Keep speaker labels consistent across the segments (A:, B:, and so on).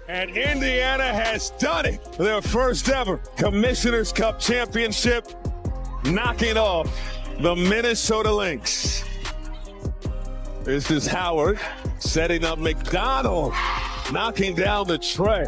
A: And Indiana has done it. Their first ever Commissioner's Cup championship, knocking off the Minnesota Lynx. This is Howard setting up McDonald, knocking down the tray.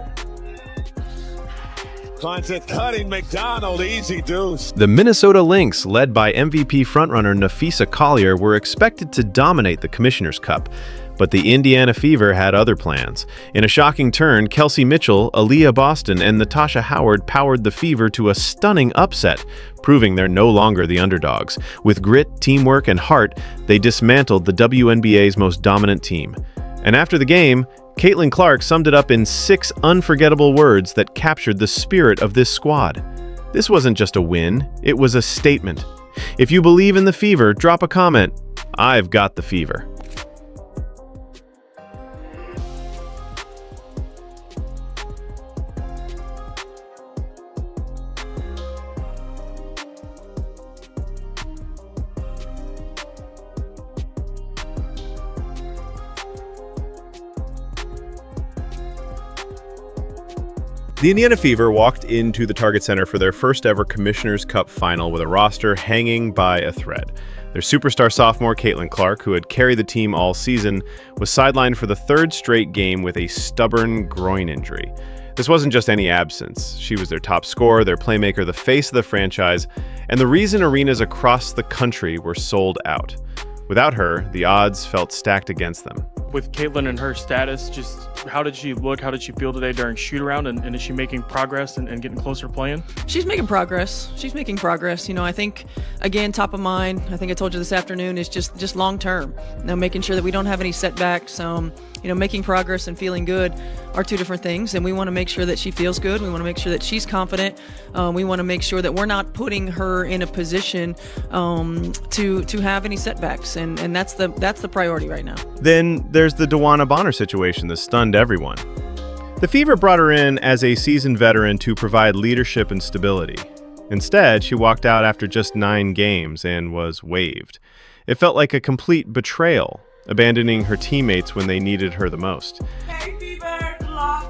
A: Finds it cutting McDonald, easy deuce.
B: The Minnesota Lynx, led by MVP frontrunner Nafisa Collier, were expected to dominate the Commissioner's Cup, but the Indiana Fever had other plans. In a shocking turn, Kelsey Mitchell, Aaliyah Boston, and Natasha Howard powered the Fever to a stunning upset, proving they're no longer the underdogs. With grit, teamwork, and heart, they dismantled the WNBA's most dominant team. And after the game, Caitlin Clark summed it up in 6 unforgettable words that captured the spirit of this squad. This wasn't just a win, it was a statement. If you believe in the Fever, drop a comment. I've got the Fever. The Indiana Fever walked into the Target Center for their first ever Commissioner's Cup final with a roster hanging by a thread. Their superstar sophomore, Caitlin Clark, who had carried the team all season, was sidelined for the 3rd straight game with a stubborn groin injury. This wasn't just any absence. She was their top scorer, their playmaker, the face of the franchise, and the reason arenas across the country were sold out. Without her, the odds felt stacked against them.
C: With Caitlin and her status, just how did she look? How did she feel today during shoot-around? And is she making progress and getting closer playing?
D: She's making progress. You know, I think, again, top of mind, I think I told you this afternoon, is just long-term. You know, making sure that we don't have any setbacks. You know, making progress and feeling good are 2 different things, and we want to make sure that she feels good. We want to make sure that she's confident. We want to make sure that we're not putting her in a position to have any setbacks, and that's the priority right now.
B: Then there's the DeWanna Bonner situation that stunned everyone. The Fever brought her in as a seasoned veteran to provide leadership and stability. Instead, she walked out after just 9 games and was waived. It felt like a complete betrayal, abandoning her teammates when they needed her the most.
E: Hey, Fever, love.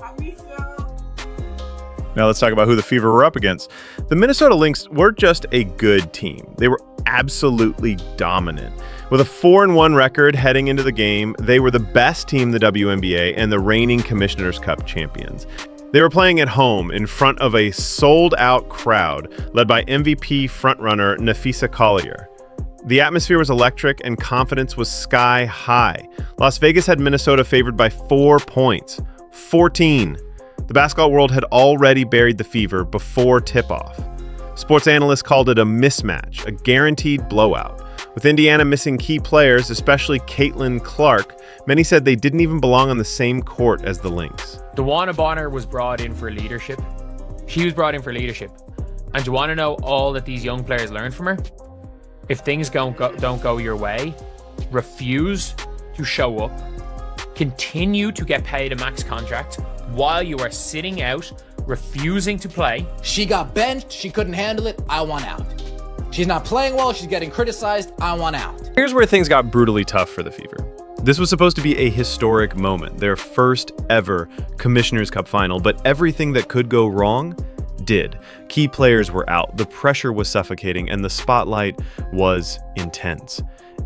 E: I miss you.
B: Now let's talk about who the Fever were up against. The Minnesota Lynx were just a good team. They were absolutely dominant. With a 4-1 record heading into the game, they were the best team in the WNBA and the reigning Commissioner's Cup champions. They were playing at home in front of a sold-out crowd led by MVP frontrunner Nafisa Collier. The atmosphere was electric and confidence was sky high. Las Vegas had Minnesota favored by 4 points. 14. The basketball world had already buried the Fever before tip-off. Sports analysts called it a mismatch, a guaranteed blowout. With Indiana missing key players, especially Caitlin Clark, many said they didn't even belong on the same court as the Lynx.
F: DeWanna Bonner was brought in for leadership. She was brought in for leadership. And do you want to know all that these young players learned from her? If things don't go your way, refuse to show up, continue to get paid a max contract while you are sitting out, refusing to play.
G: She got benched, she couldn't handle it, I want out. She's not playing well, she's getting criticized, I want out.
B: Here's where things got brutally tough for the Fever. This was supposed to be a historic moment, their first ever Commissioner's Cup final, but everything that could go wrong did. Key players were out, the pressure was suffocating, and the spotlight was intense.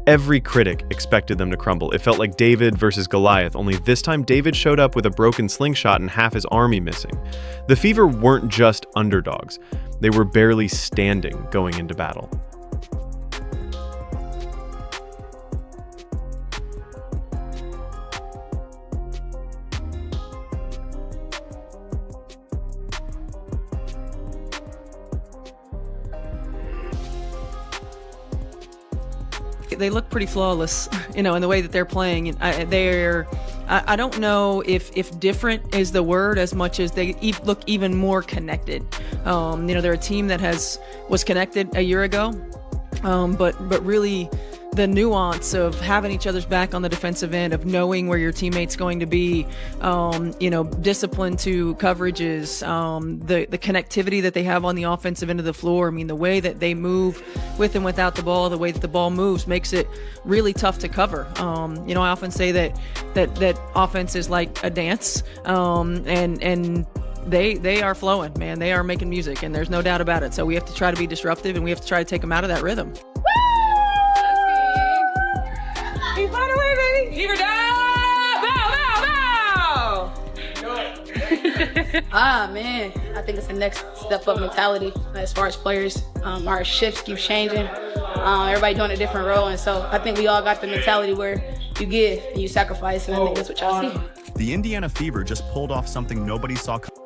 B: Every critic expected them to crumble. It felt like David versus Goliath, only this time David showed up with a broken slingshot and half his army missing. The Fever weren't just underdogs. They were barely standing going into battle.
D: They look pretty flawless, you know, in the way that they're playing. I don't know if different is the word as much as they look even more connected. You know, they're a team that was connected a year ago, but really the nuance of having each other's back on the defensive end, of knowing where your teammate's going to be, discipline to coverages, the connectivity that they have on the offensive end of the floor. I mean, the way that they move with and without the ball, the way that the ball moves makes it really tough to cover. I often say that offense is like a dance, and they are flowing, man. They are making music, and there's no doubt about it. So we have to try to be disruptive, and we have to try to take them out of that rhythm.
E: Keep on away, baby.
H: Fever down! Bow!
I: Man, I think it's the next step up mentality as far as players. Our shifts keep changing. Everybody doing a different role, and so I think we all got the mentality where you give and you sacrifice, and I think that's what y'all see.
J: The Indiana Fever just pulled off something nobody saw coming.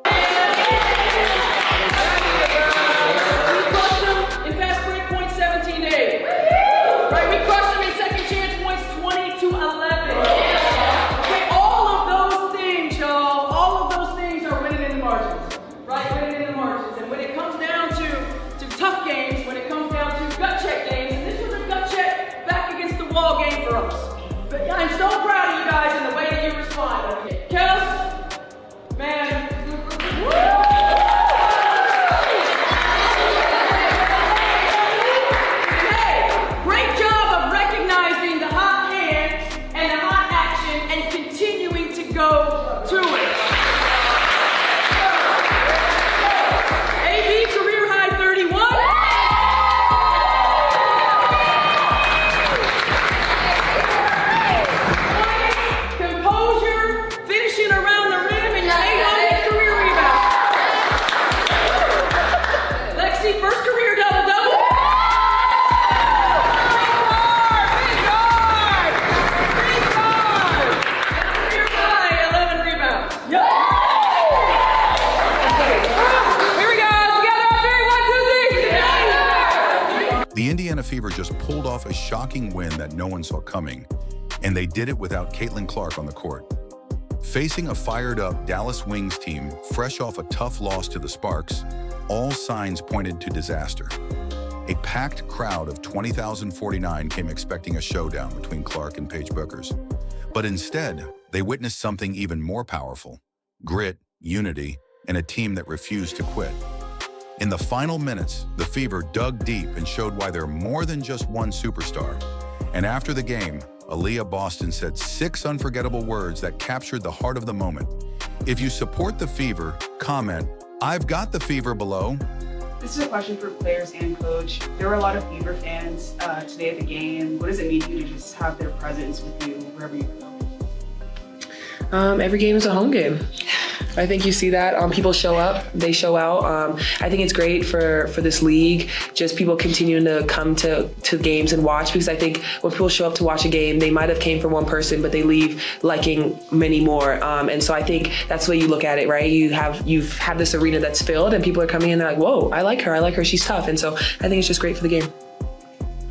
E: In fast break points, 17 to 8. Right, we crushed them in second chance points, 20 to 11. Okay, all of those things, y'all, all of those things are winning in the margins. Right, winning in the margins. And when it comes down to tough games, when it comes down to gut check games, and this was a gut check back against the wall game for us. But I'm so proud of you guys and the way that you respond. Okay, Kels, man, great job of recognizing the hot hands and the hot action and continuing to go to it. AB career high 31. Composure, finishing around the rim, and your 800 career rebound. Lexi, first career double-double. Career high 11 rebounds. Here we go, together on 3, 1, 2, 3.
K: The Indiana Fever just pulled off a shocking win that no one saw coming, and they did it without Caitlin Clark on the court. Facing a fired-up Dallas Wings team fresh off a tough loss to the Sparks, all signs pointed to disaster. A packed crowd of 20,049 came expecting a showdown between Clark and Paige Bueckers. But instead, they witnessed something even more powerful: grit, unity, and a team that refused to quit. In the final minutes, the Fever dug deep and showed why they're more than just one superstar. And after the game, Aaliyah Boston said 6 unforgettable words that captured the heart of the moment. If you support the Fever, comment, "I've got the Fever" below.
L: This is a question for players and coach. There were a lot of Fever fans today at the game. What does it mean to you to just have their presence with you wherever you go?
M: Every game is a home game. I think you see that. People show up, they show out. I think it's great for this league, just people continuing to come to games and watch, because I think when people show up to watch a game, they might have came for one person, but they leave liking many more. And so I think that's the way you look at it, right? You've had this arena that's filled and people are coming in, they're like, whoa, I like her, she's tough. And so I think it's just great for the game.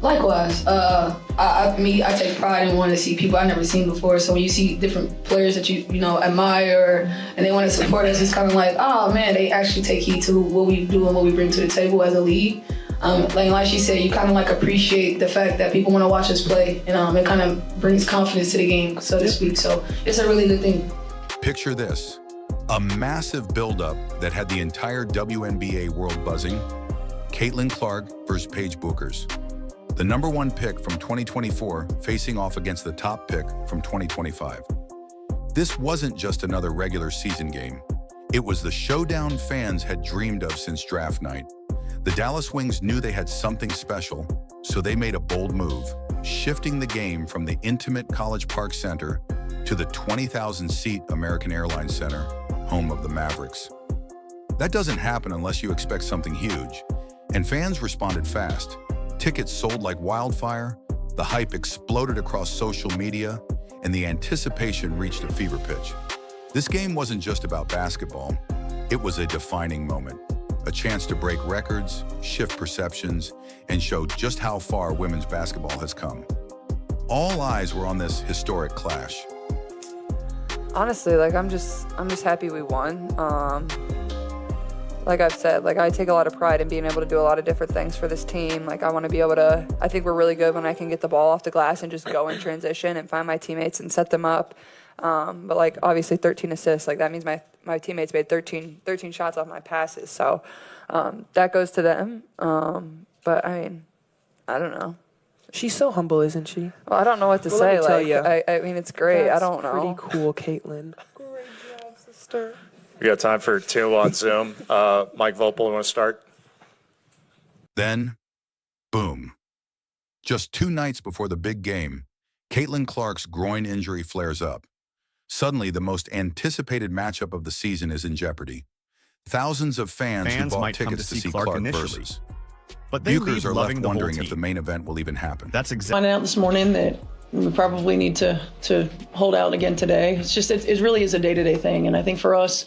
I: Likewise, I take pride in wanting to see people I've never seen before. So when you see different players that you admire and they want to support us, it's kind of like, oh man, they actually take heed to what we do and what we bring to the table as a league. Like she said, you kind of appreciate the fact that people want to watch us play, and it kind of brings confidence to the game, so to speak. So it's a really good thing.
K: Picture this: a massive buildup that had the entire WNBA world buzzing. Caitlin Clark versus Paige Bueckers. The #1 pick from 2024 facing off against the top pick from 2025. This wasn't just another regular season game. It was the showdown fans had dreamed of since draft night. The Dallas Wings knew they had something special, so they made a bold move, shifting the game from the intimate College Park Center to the 20,000-seat American Airlines Center, home of the Mavericks. That doesn't happen unless you expect something huge, and fans responded fast. Tickets sold like wildfire, the hype exploded across social media, and the anticipation reached a fever pitch. This game wasn't just about basketball. It was a defining moment, a chance to break records, shift perceptions, and show just how far women's basketball has come. All eyes were on this historic clash.
N: Honestly, I'm just happy we won.
H: like I've said, like I take a lot of pride in being able to do a lot of different things for this team. Like I want to be able to, I think we're really good when I can get the ball off the glass and just go in transition and find my teammates and set them up. But like obviously 13 assists, like that means my teammates made 13 shots off my passes. So that goes to them. But I mean, I don't know.
M: She's so humble, isn't she?
H: Well, I don't know what to say.
M: Let me tell
H: like,
M: you.
H: I mean, it's great.
M: That's
H: I don't know.
M: Pretty cool, Caitlin. Great job, sister.
N: We got time for two on Zoom. Mike Vopel, you want to start?
K: Then, boom. Just 2 nights before the big game, Caitlin Clark's groin injury flares up. Suddenly, the most anticipated matchup of the season is in jeopardy. Thousands of fans who bought
J: might come
K: tickets
J: to
K: to see Clark
J: initially,
K: versus.
J: but they
K: Bukers
J: leave
K: are
J: loving
K: left
J: the whole
K: wondering if
J: team.
K: the main event will even happen.
J: That's exactly.
D: Find out this morning that we probably need to hold out again today. It's just it really is a day-to-day thing, and I think for us,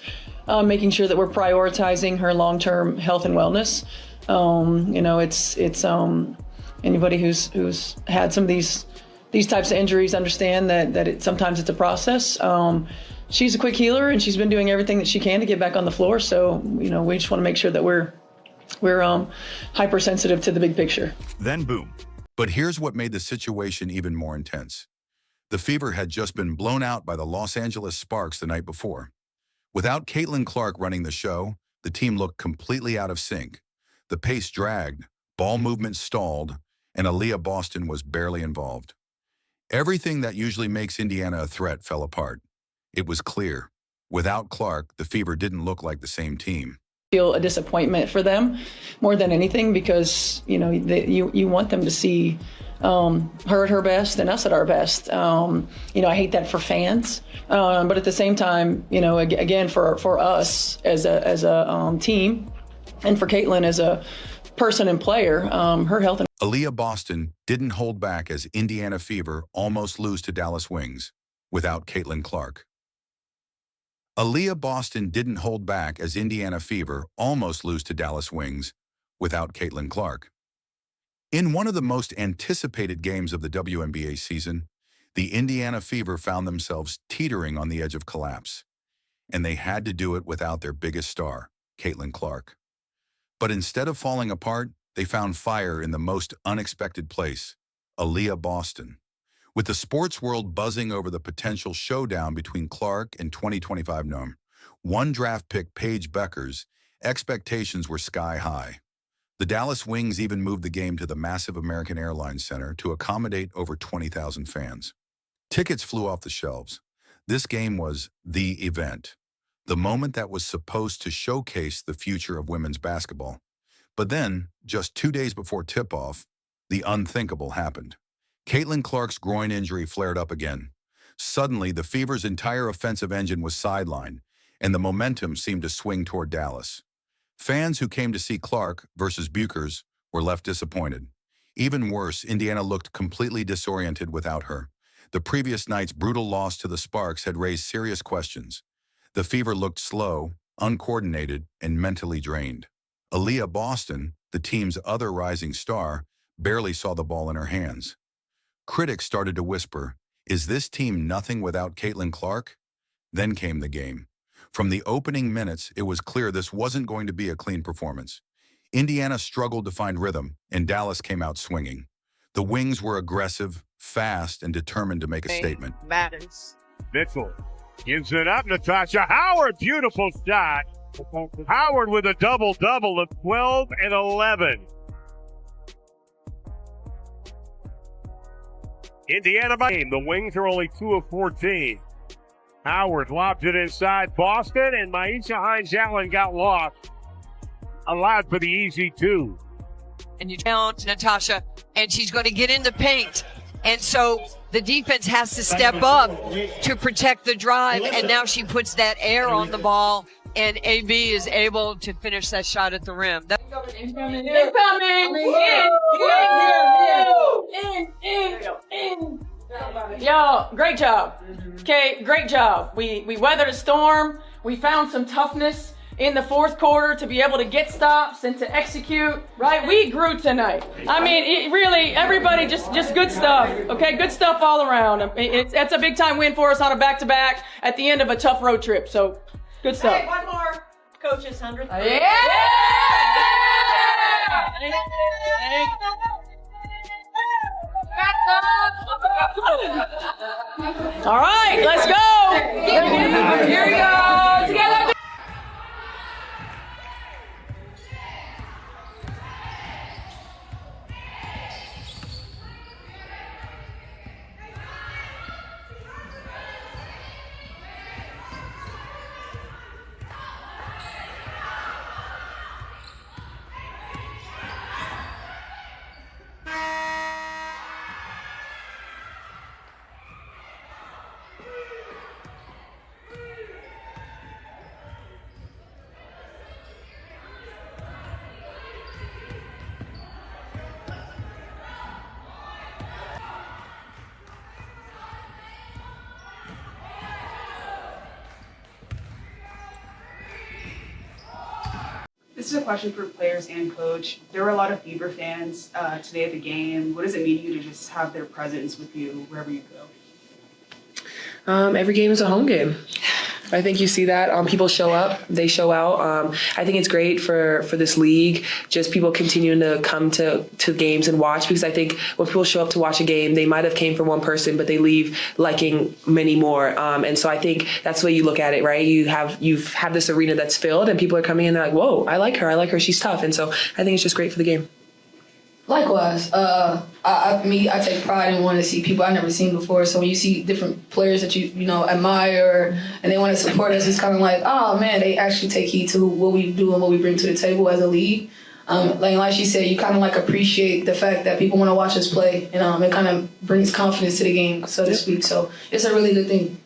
D: making sure that we're prioritizing her long-term health and wellness. You know, it's anybody who's had some of these types of injuries understand that sometimes it's a process. She's a quick healer, and she's been doing everything that she can to get back on the floor. So you know, we just want to make sure that we're hypersensitive to the big picture.
K: Then boom. But here's what made the situation even more intense. The Fever had just been blown out by the Los Angeles Sparks the night before. Without Caitlin Clark running the show, the team looked completely out of sync. The pace dragged, ball movement stalled, and Aaliyah Boston was barely involved. Everything that usually makes Indiana a threat fell apart. It was clear. Without Clark, the Fever didn't look like the same team.
D: Feel a disappointment for them more than anything because you know you want them to see her at her best and us at our best. You know, I hate that for fans, but at the same time, you know, again for us as a team, and for Caitlin as a person and player, her health and
K: Aaliyah Boston didn't hold back as Indiana Fever almost lose to Dallas Wings without Caitlin Clark. Aaliyah Boston didn't hold back as Indiana Fever almost lose to Dallas Wings without Caitlin Clark. In one of the most anticipated games of the WNBA season, the Indiana Fever found themselves teetering on the edge of collapse, and they had to do it without their biggest star, Caitlin Clark. But instead of falling apart, they found fire in the most unexpected place, Aaliyah Boston. With the sports world buzzing over the potential showdown between Clark and 2025 #1 draft pick Paige Bueckers, expectations were sky high. The Dallas Wings even moved the game to the massive American Airlines Center to accommodate over 20,000 fans. Tickets flew off the shelves. This game was the event, the moment that was supposed to showcase the future of women's basketball. But then, just 2 days before tip-off, the unthinkable happened. Caitlin Clark's groin injury flared up again. Suddenly, the Fever's entire offensive engine was sidelined, and the momentum seemed to swing toward Dallas. Fans who came to see Clark versus Bukers were left disappointed. Even worse, Indiana looked completely disoriented without her. The previous night's brutal loss to the Sparks had raised serious questions. The Fever looked slow, uncoordinated, and mentally drained. Aaliyah Boston, the team's other rising star, barely saw the ball in her hands. Critics started to whisper, "Is this team nothing without Caitlin Clark?" Then came the game. From the opening minutes, it was clear this wasn't going to be a clean performance. Indiana struggled to find rhythm, and Dallas came out swinging. The Wings were aggressive, fast, and determined to make a statement.
O: Matters. Mitchell gives it up. Natasha Howard, beautiful shot. Howard with a double-double of 12 and 11. Indiana by game. The Wings are only 2 of 14. Howard lobs it inside Boston, and Maisha Hines-Allen got lost. Allowed for the easy 2.
P: And you down to Natasha, and she's going to get in the paint. And so the defense has to step up to protect the drive, and now she puts that air on the ball, and AB is able to finish that shot at the rim.
E: Incoming! In! Yo, great job. Okay, great job. We weathered a storm. We found some toughness in the fourth quarter to be able to get stops and to execute, right? We grew tonight. I mean, it really, everybody just good stuff, okay? Good stuff all around. It's a big-time win for us on a back-to-back at the end of a tough road trip, so good stuff.
P: Hey, one more.
E: Coach's 100th. All right, let's go. Here we go. Together.
L: This is a question for players and coach. There were a lot of Fever fans today at the game. What does it mean to you to just have their presence with you wherever you go?
M: Every game is a home game. I think you see that. People show up, they show out. I think it's great for this league, just people continuing to come to games and watch, because I think when people show up to watch a game, they might have came for one person, but they leave liking many more. And so I think that's the way you look at it, right? You've had this arena that's filled and people are coming in, they're like, whoa, I like her, she's tough. And so I think it's just great for the game.
I: Likewise, I take pride in wanting to see people I've never seen before. So when you see different players that you admire and they want to support us, it's kind of like, oh man, they actually take heed to what we do and what we bring to the table as a league. Like she said, you kind of like appreciate the fact that people want to watch us play, and it kind of brings confidence to the game, so to speak. So it's a really good thing.